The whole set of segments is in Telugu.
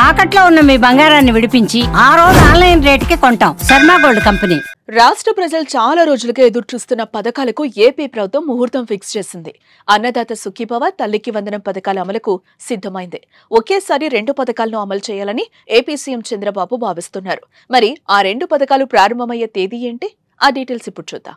తాకట్లో ఉన్న మీ బంగారాన్ని విడిపించి ఆ రోజు ఆన్లైన్ రేటుకి కొంటాం. Sharma gold company. రాష్ట్ర ప్రజలు చాలా రోజులుగా ఎదురుచూస్తున్న పథకాలకు ఏపీ ప్రభుత్వం ముహూర్తం ఫిక్స్ చేసింది. అన్నదాత సుఖీభవ, తల్లికి వందనం పథకాల అమలుకు సిద్ధమైంది. ఒకేసారి 2 పథకాలను అమలు చేయాలని ఏపీ సీఎం చంద్రబాబు భావిస్తున్నారు. మరి ఆ 2 పథకాలు ప్రారంభమయ్యే తేదీ ఏంటి? ఆ డీటెయిల్స్ ఇప్పుడు చూద్దాం.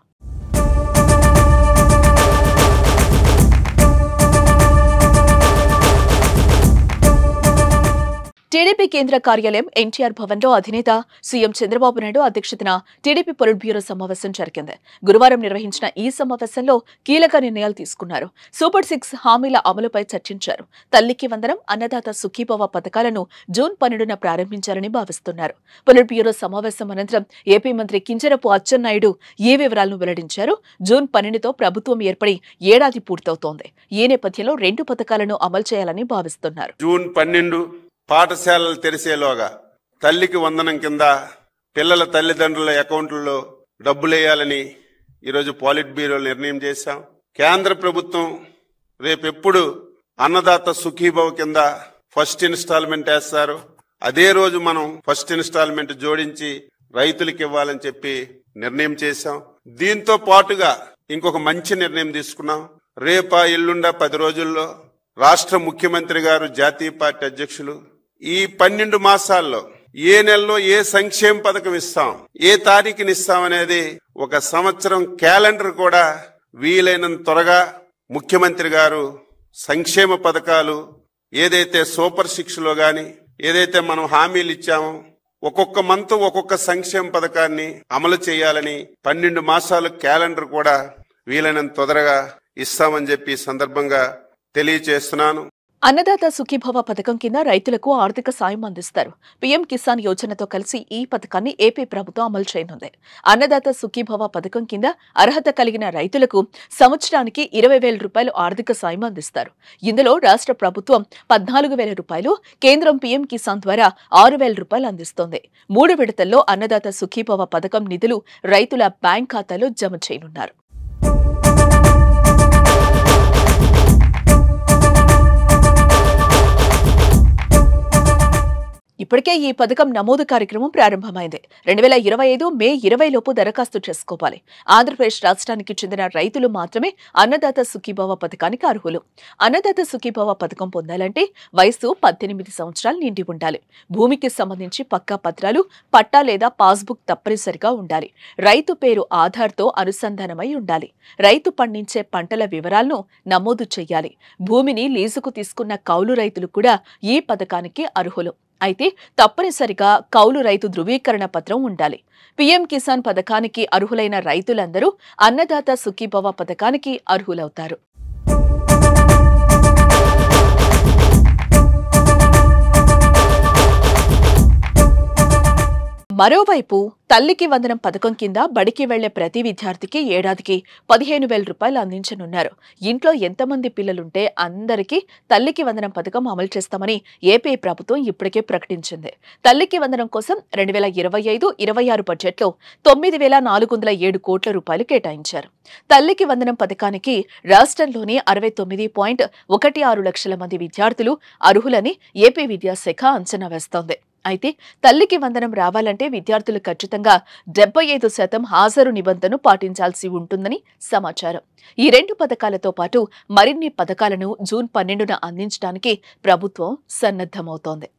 టీడీపీ కేంద్ర కార్యాలయం ఎన్టీఆర్ భవన్ లో అధినేత సీఎం చంద్రబాబు నాయుడు అధ్యక్షతన టీడీపీ పొలిట్ బ్యూరో సమావేశం జరిగింది. గురువారం నిర్వహించిన ఈ సమావేశంలో కీలక నిర్ణయాలు తీసుకున్నారు. సూపర్ 6 హామీల అమలుపై చర్చించారు. తల్లికి వందనం, అన్నదాత సుఖీభవ పథకాలను జూన్ 12న ప్రారంభించాలని భావిస్తున్నారు. పొలిట్ బ్యూరో సమావేశం అనంతరం ఏపీ మంత్రి కింజరపు అచ్చెన్నాయుడు ఈ వివరాలను వెల్లడించారు. జూన్ 12తో ప్రభుత్వం ఏర్పడి ఏడాది పూర్తవుతోంది. ఈ నేపథ్యంలో 2 పథకాలను అమలు చేయాలని భావిస్తున్నారు. జూన్ 12 పాఠశాలలు తెరిసేలోగా తల్లికి వందనం కింద పిల్లల తల్లిదండ్రుల అకౌంట్లలో డబ్బులేయాలని ఈరోజు పాలిట్ బ్యూరో నిర్ణయం చేశాం. కేంద్ర ప్రభుత్వం రేపెప్పుడు అన్నదాత సుఖీభవ కింద ఫస్ట్ ఇన్స్టాల్మెంట్ వేస్తారు, అదే రోజు మనం ఫస్ట్ ఇన్స్టాల్మెంట్ జోడించి రైతులకు ఇవ్వాలని చెప్పి నిర్ణయం చేశాం. దీంతో పాటుగా ఇంకొక మంచి నిర్ణయం తీసుకున్నాం. రేపా ఎల్లుండా 10 రోజుల్లో రాష్ట్ర ముఖ్యమంత్రి గారు, జాతీయ పార్టీ అధ్యక్షులు ఈ 12 మాసాల్లో ఏ నెలలో ఏ సంక్షేమ పథకం ఇస్తాం, ఏ తారీఖుని ఇస్తాం అనేది ఒక సంవత్సరం క్యాలెండర్ కూడా వీలైనంత త్వరగా ముఖ్యమంత్రి గారు సంక్షేమ పథకాలు ఏదైతే సూపర్ 6లో గాని ఏదైతే మనం హామీలు ఇచ్చామో ఒక్కొక్క మంత్ ఒక్కొక్క సంక్షేమ పథకాన్ని అమలు చేయాలని 12 మాసాలు క్యాలెండర్ కూడా వీలైనంత తొందరగా ఇస్తామని చెప్పి సందర్భంగా తెలియజేస్తున్నాను. అన్నదాత సుఖీభవ పథకం కింద రైతులకు ఆర్థిక సాయం అందిస్తారు. పీఎం కిసాన్ యోజనతో కలిసి ఈ పథకాన్ని ఏపీ ప్రభుత్వం అమలు చేయనుంది. అన్నదాత సుఖీభవ పథకం కింద అర్హత కలిగిన రైతులకు సంవత్సరానికి 20,000 రూపాయలు ఆర్థిక సాయం అందిస్తారు. ఇందులో రాష్ట్ర ప్రభుత్వం 14,000 రూపాయలు, కేంద్రం పీఎం కిసాన్ ద్వారా 6,000 రూపాయలు అందిస్తోంది. 3 విడతల్లో అన్నదాత సుఖీభవ పథకం నిధులు రైతుల బ్యాంక్ ఖాతాలో జమ చేయనున్నారు. ఇప్పటికే ఈ పథకం నమోదు కార్యక్రమం ప్రారంభమైంది. 2025 మే 20 లోపు దరఖాస్తు చేసుకోవాలి. ఆంధ్రప్రదేశ్ రాష్ట్రానికి చెందిన రైతులు మాత్రమే అన్నదాత సుఖీభవ పథకానికి అర్హులు. అన్నదాత సుఖీభవ పథకం పొందాలంటే వయసు 18 సంవత్సరాలు నిండి ఉండాలి. భూమికి సంబంధించి పక్కా పత్రాలు, పట్టా లేదా పాస్బుక్ తప్పనిసరిగా ఉండాలి. రైతు పేరు ఆధార్తో అనుసంధానమై ఉండాలి. రైతు పండించే పంటల వివరాలను నమోదు చేయాలి. భూమిని లీజుకు తీసుకున్న కౌలు రైతులు కూడా ఈ పథకానికి అర్హులు. అయితే తప్పనిసరిగా కౌలు రైతు ధృవీకరణ పత్రం ఉండాలి. పీఎం కిసాన్ పథకానికి అర్హులైన రైతులందరూ అన్నదాత సుఖీభవ పథకానికి అర్హులవుతారు. మరోవైపు తల్లికి వందనం పథకం కింద బడికి వెళ్లే ప్రతి విద్యార్థికి ఏడాదికి 15,000 రూపాయలు అందించనున్నారు. ఇంట్లో ఎంతమంది పిల్లలుంటే అందరికీ తల్లికి వందనం పథకం అమలు చేస్తామని ఏపీ ప్రభుత్వం ఇప్పటికే ప్రకటించింది. తల్లికి వందనం కోసం 2025-26 బడ్జెట్లో 9,407 కోట్ల రూపాయలు కేటాయించారు. తల్లికి వందనం పథకానికి రాష్ట్రంలోని 69.16 లక్షల మంది విద్యార్థులు అర్హులని ఏపీ విద్యాశాఖ అంచనా వేస్తోంది. అయితే తల్లికి వందనం రావాలంటే విద్యార్థులు ఖచ్చితంగా 75% హాజరు నిబంధనను పాటించాల్సి ఉంటుందని సమాచారం. ఈ 2 పథకాలతో పాటు మరిన్ని పథకాలను జూన్ 12న అందించడానికి ప్రభుత్వం సన్నద్ధమవుతోంది.